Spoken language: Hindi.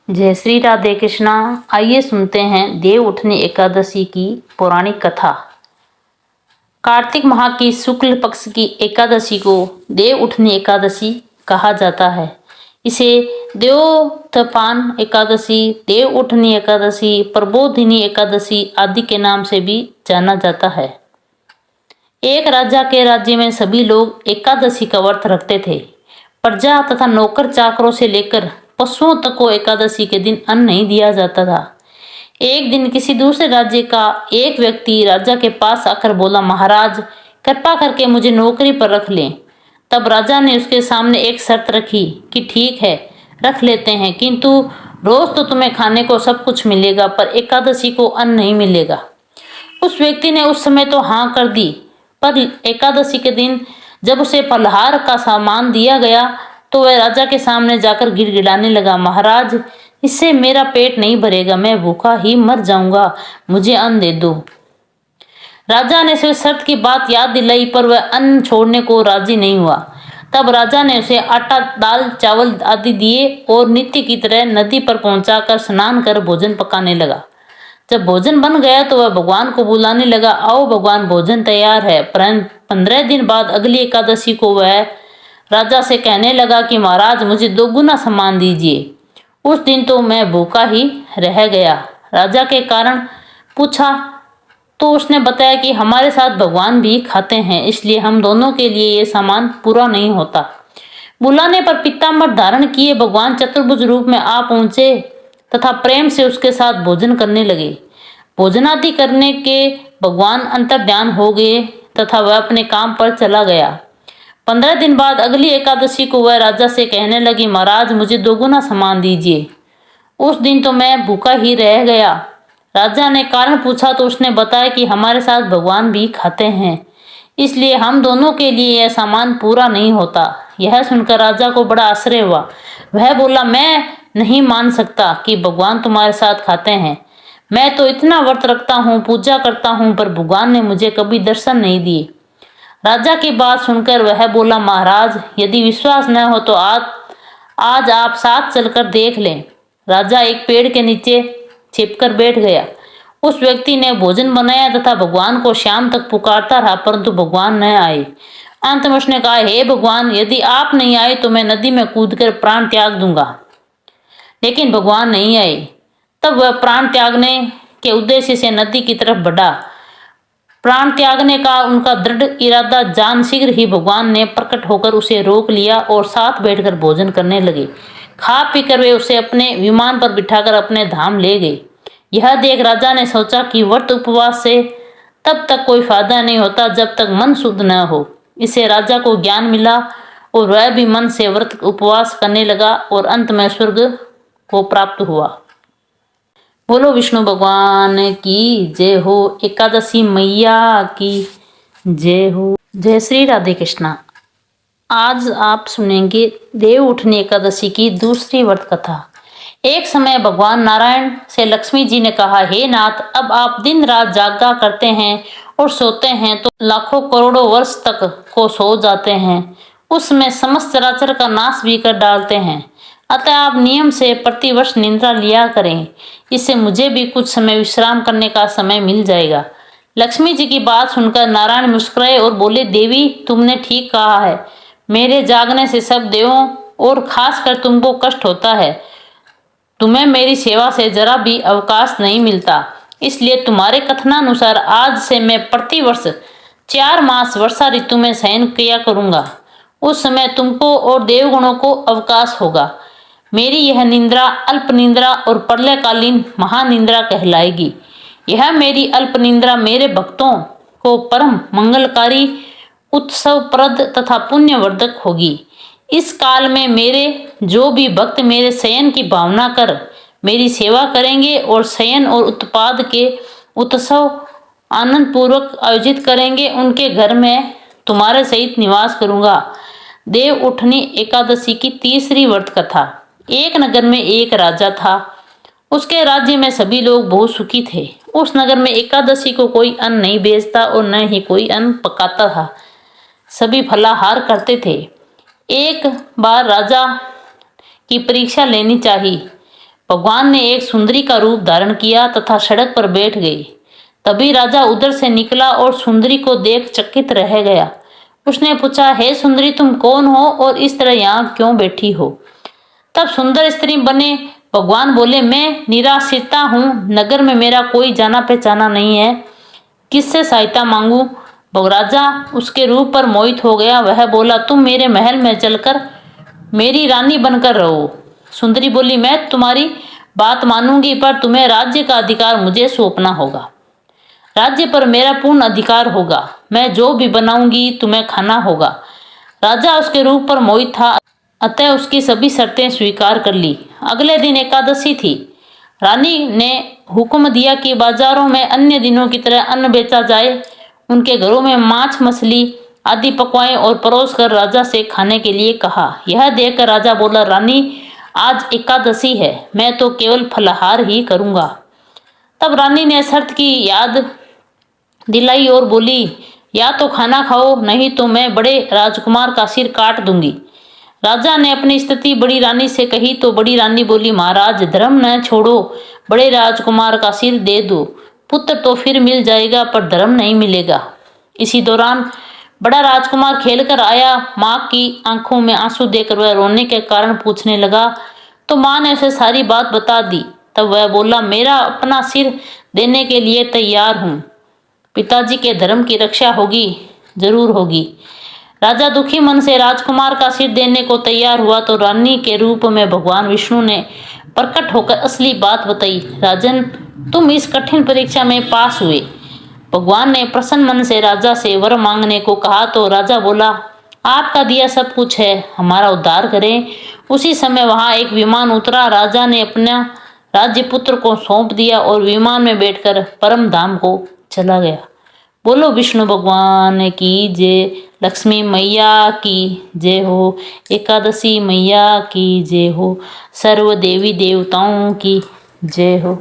जय श्री राधे कृष्णा। आइए सुनते हैं देव उठनी एकादशी की पौराणिक कथा। कार्तिक माह की शुक्ल पक्ष की एकादशी को देव उठनी एकादशी कहा जाता है। इसे देवोत्थान एकादशी, देव उठनी एकादशी, प्रबोधिनी एकादशी आदि के नाम से भी जाना जाता है। एक राजा के राज्य में सभी लोग एकादशी का व्रत रखते थे। प्रजा तथा नौकर चाकरों से लेकर पशुओं तक को एकादशी के दिन अन्न नहीं दिया जाता था। एक दिन किसी दूसरे राज्य का एक व्यक्ति राजा के पास आकर बोला, महाराज कृपा करके मुझे नौकरी पर रख लें। तब राजा ने उसके सामने एक शर्त रखी कि ठीक है रख लेते हैं, किंतु रोज तो तुम्हें खाने को सब कुछ मिलेगा पर एकादशी को अन्न नहीं मिलेगा। उस व्यक्ति ने उस समय तो हाँ कर दी, पर एकादशी के दिन जब उसे फलहार का सामान दिया गया तो वह राजा के सामने जाकर गिड़गिड़ाने लगा, महाराज इससे मेरा पेट नहीं भरेगा, मैं भूखा ही मर जाऊंगा, मुझे अन्न दे दो। राजा ने उसे शर्त की बात याद दिलाई पर वह अन्न छोड़ने को राजी नहीं हुआ। तब राजा ने उसे आटा, दाल, चावल आदि दिए और नित्य की तरह नदी पर पहुंचाकर स्नान कर भोजन पकाने लगा। जब भोजन बन गया तो वह भगवान को बुलाने लगा, आओ भगवान भोजन तैयार है। 15 दिन बाद अगली एकादशी को वह राजा से कहने लगा कि महाराज मुझे 2 गुना सामान दीजिए। उस दिन तो मैं भूखा ही रह गया। राजा के कारण पूछा तो उसने बताया कि हमारे साथ भगवान भी खाते हैं, इसलिए हम दोनों के लिए ये सामान पूरा नहीं होता। बुलाने पर पीताम्बर धारण किए भगवान चतुर्भुज रूप में आ पहुंचे तथा प्रेम से उसके साथ भोजन करने लगे। भोजनादि करने के भगवान अंतर्ध्यान हो गए तथा वह अपने काम पर चला गया। 15 दिन बाद अगली एकादशी को वह राजा से कहने लगी, महाराज मुझे 2 गुना सामान दीजिए। उस दिन तो मैं भूखा ही रह गया। राजा ने कारण पूछा तो उसने बताया कि हमारे साथ भगवान भी खाते हैं, इसलिए हम दोनों के लिए यह सामान पूरा नहीं होता। यह सुनकर राजा को बड़ा आश्चर्य हुआ। वह बोला, मैं नहीं मान सकता कि भगवान तुम्हारे साथ खाते हैं। मैं तो इतना व्रत रखता हूँ, पूजा करता हूँ, पर भगवान ने मुझे कभी दर्शन नहीं दिए। राजा की बात सुनकर वह बोला, महाराज यदि विश्वास न हो तो आज आप साथ चलकर देख लें। राजा एक पेड़ के नीचे छिपकर बैठ गया। उस व्यक्ति ने भोजन बनाया तथा भगवान को शाम तक पुकारता रहा, परंतु भगवान न आए। अंत में उसने कहा, हे भगवान यदि आप नहीं आए तो मैं नदी में कूदकर प्राण त्याग दूंगा। लेकिन भगवान नहीं आए। तब वह प्राण त्यागने के उद्देश्य से नदी की तरफ बढ़ा। प्राण त्यागने का उनका दृढ़ इरादा जान शीघ्र ही भगवान ने प्रकट होकर उसे रोक लिया और साथ बैठकर भोजन करने लगे। खा पीकर वे उसे अपने विमान पर बिठाकर अपने धाम ले गए। यह देख राजा ने सोचा कि व्रत उपवास से तब तक कोई फायदा नहीं होता जब तक मन शुद्ध न हो। इससे राजा को ज्ञान मिला और वह भी मन से व्रत उपवास करने लगा और अंत में स्वर्ग को प्राप्त हुआ। बोलो विष्णु भगवान की जय हो, एकादशी मैया की जय हो। जय श्री राधे कृष्णा। आज आप सुनेंगे देव उठनी एकादशी की दूसरी व्रत कथा। एक समय भगवान नारायण से लक्ष्मी जी ने कहा, हे नाथ अब आप दिन रात जागा करते हैं और सोते हैं तो लाखों करोड़ों वर्ष तक को सो जाते हैं, उसमें समस्त चराचर का नाश भी कर डालते हैं। अतः आप नियम से प्रतिवर्ष निद्रा लिया करें, इससे मुझे भी कुछ समय विश्राम करने का समय मिल जाएगा। लक्ष्मी जी की बात सुनकर नारायण मुस्कुराए और बोले, देवी तुमने ठीक कहा है। मेरे जागने से सब देवों और खासकर तुमको कष्ट होता है। तुम्हें मेरी सेवा से जरा भी अवकाश नहीं मिलता, इसलिए तुम्हारे कथनानुसार आज से मैं प्रतिवर्ष 4 मास वर्षा ऋतु में शयन किया करूंगा। उस समय तुमको और देवगणों को अवकाश होगा। मेरी यह निंद्रा अल्प निंद्रा और प्रलयकालीन महानिंद्रा कहलाएगी। यह मेरी अल्प निंद्रा मेरे भक्तों को परम मंगलकारी, उत्सवप्रद तथा पुण्यवर्धक होगी। इस काल में मेरे जो भी भक्त मेरे शयन की भावना कर मेरी सेवा करेंगे और शयन और उत्पाद के उत्सव आनंद पूर्वक आयोजित करेंगे, उनके घर में तुम्हारे सहित निवास करूंगा। देव उठनी एकादशी की तीसरी व्रत कथा। एक नगर में एक राजा था। उसके राज्य में सभी लोग बहुत सुखी थे। उस नगर में एकादशी को कोई अन्न नहीं बेचता और न ही कोई अन्न पकाता था। सभी फलाहार करते थे। एक बार राजा की परीक्षा लेनी चाहिए। भगवान ने एक सुंदरी का रूप धारण किया तथा सड़क पर बैठ गई। तभी राजा उधर से निकला और सुंदरी को देख चकित रह गया। उसने पूछा, हे सुंदरी, तुम कौन हो और इस तरह यहाँ क्यों बैठी हो? तब सुंदर स्त्री बने भगवान बोले, मैं निराश्रिता हूँ, नगर में मेरा कोई जाना पहचाना नहीं है, किससे सहायता मांगू? राजा उसके रूप पर मोहित हो गया। वह बोला, तुम मेरे महल में चलकर मेरी रानी बनकर रहो। सुंदरी बोली, मैं तुम्हारी बात मानूंगी, पर तुम्हें राज्य का अधिकार मुझे सौंपना होगा। राज्य पर मेरा पूर्ण अधिकार होगा। मैं जो भी बनाऊंगी तुम्हें खाना होगा। राजा उसके रूप पर मोहित था, अतः उसकी सभी शर्तें स्वीकार कर ली। अगले दिन एकादशी थी। रानी ने हुक्म दिया कि बाजारों में अन्य दिनों की तरह अन्न बेचा जाए। उनके घरों में मांस मछली आदि पकवाएं और परोस कर राजा से खाने के लिए कहा। यह देखकर राजा बोला, रानी, आज एकादशी है, मैं तो केवल फलाहार ही करूंगा। तब रानी ने शर्त की याद दिलाई और बोली, या तो खाना खाओ, नहीं तो मैं बड़े राजकुमार का सिर काट दूंगी। राजा ने अपनी स्थिति बड़ी रानी से कही तो बड़ी रानी बोली, महाराज, धर्म न छोड़ो, बड़े राजकुमार का सिर दे दो। पुत्र तो फिर मिल जाएगा, पर धर्म नहीं मिलेगा। इसी दौरान बड़ा राजकुमार खेलकर आया। माँ की आंखों में आंसू देखकर वह रोने के कारण पूछने लगा, तो माँ ने उसे सारी बात बता दी। तब वह बोला, मेरा अपना सिर देने के लिए तैयार हूँ। पिताजी के धर्म की रक्षा होगी, जरूर होगी। राजा दुखी मन से राजकुमार का सिर देने को तैयार हुआ तो रानी के रूप में भगवान विष्णु ने प्रकट होकर असली बात बताई। राजन, तुम इस कठिन परीक्षा में पास हुए। भगवान ने प्रसन्न मन से राजा से वर मांगने को कहा तो राजा बोला, आपका दिया सब कुछ है, हमारा उद्धार करें। उसी समय वहां एक विमान उतरा। राजा ने अपना राज्य पुत्र को सौंप दिया और विमान में बैठकर परम धाम को चला गया। बोलो विष्णु भगवान की जय, लक्ष्मी मैया की जय हो, एकादशी मैया की जय हो, सर्व देवी देवताओं की जय हो।